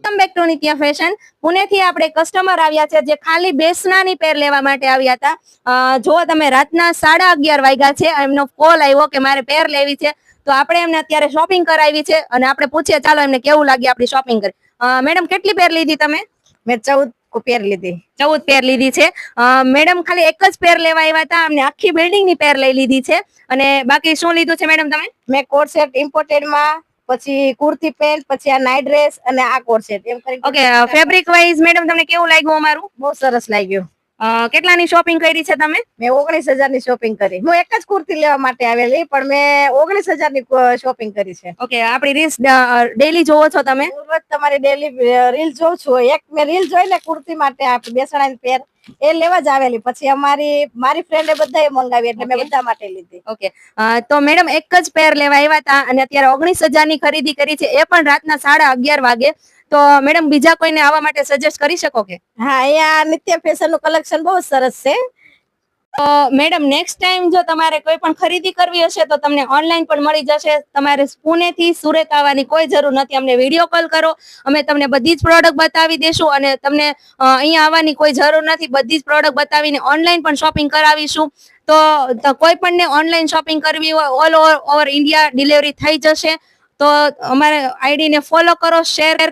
Welcome back to Nitya Fashion. પુણેથી આપણે customer આવ્યા છે જે ખાલી બેસનાની પેર લેવા માટે આવ્યા હતા. જો તમે રાતના 11:30 વાગ્યા છે, એમનો કોલ આવ્યો કે મારે પેર લેવી છે, તો આપણે એમને અત્યારે શોપિંગ કરાવી છે અને આપણે પૂછીએ ચાલો એમને કેવું લાગે આપણી શોપિંગ કરી. મેડમ કેટલી પેર લીધી તમે? મેં 14 પેર લીધી. 14 પેર લીધી છે. મેડમ ખાલી એક જ પેર લેવા આવ્યા હતા, અમને આખી બિલ્ડિંગ ની પેર લઈ લીધી છે. અને બાકી શું લીધું છે મેડમ તમે? મેં કોટ સેટ ઇમ્પોર્ટેડ માં, પછી કુર્તી પેન્ટ, પછી આ નાઇટ ડ્રેસ અને આ કોટ સેટ એમ કરી. ઓકે, ફેબ્રિક વાઇઝ મેડમ તમને કેવું લાગ્યું અમારું? બહુ સરસ લાગ્યું. કેટલાની શોપિંગ કરી છે તમે? મેં 19,000 ની શોપિંગ કરી. હું એક જ કુર્તી લેવા માટે આવેલી, પણ મેં 19,000 ની શોપિંગ કરી છે. ઓકે, આપણી રીલ્સ ડેલી જોવો છો તમે? હું રોજ તમારી ડેલી રીલ જોઉં છું. એક મેં રીલ જોઈને કુર્તી માટે આપી બેસણાની પેર એ લેવા જ આવેલી. પછી મારી ફ્રેન્ડે બધાએ મંગાવી એટલે મેં બધા માટે લીધી. ઓકે, તો મેડમ એક જ પેર લેવા આવ્યા હતા અને અત્યારે 19,000 ની ખરીદી કરી છે, એ પણ રાતના 11:30 વાગે. તો મેડમ બીજા કોઈને આવા માટે સજેસ્ટ કરી શકો કે? હા, અહીંયા નિત્ય ફેશન નું કલેક્શન બહુ સરસ છે. તો મેડમ નેક્સ્ટ ટાઈમ જો તમારે કોઈ પણ ખરીદી કરવી હશે તો તમને ઓનલાઈન પણ મળી જશે. તમારે પુણેથી સુરત આવવાની કોઈ જરૂર નથી. અમને વિડીયો કોલ કરો, અમે તમને બધી જ પ્રોડક્ટ બતાવી દેશું અને તમને અહીંયા આવવાની કોઈ જરૂર નથી. બધી જ પ્રોડક્ટ બતાવીને ઓનલાઈન પણ શોપિંગ કરાવીશું. તો કોઈ પણ ને ઓનલાઈન શોપિંગ કરવી હોય ઓલ ઓવર ઇન્ડિયા ડિલિવરી થઈ જશે. તો અમારે આઈડી ને ફોલો કરો, શેર કરો.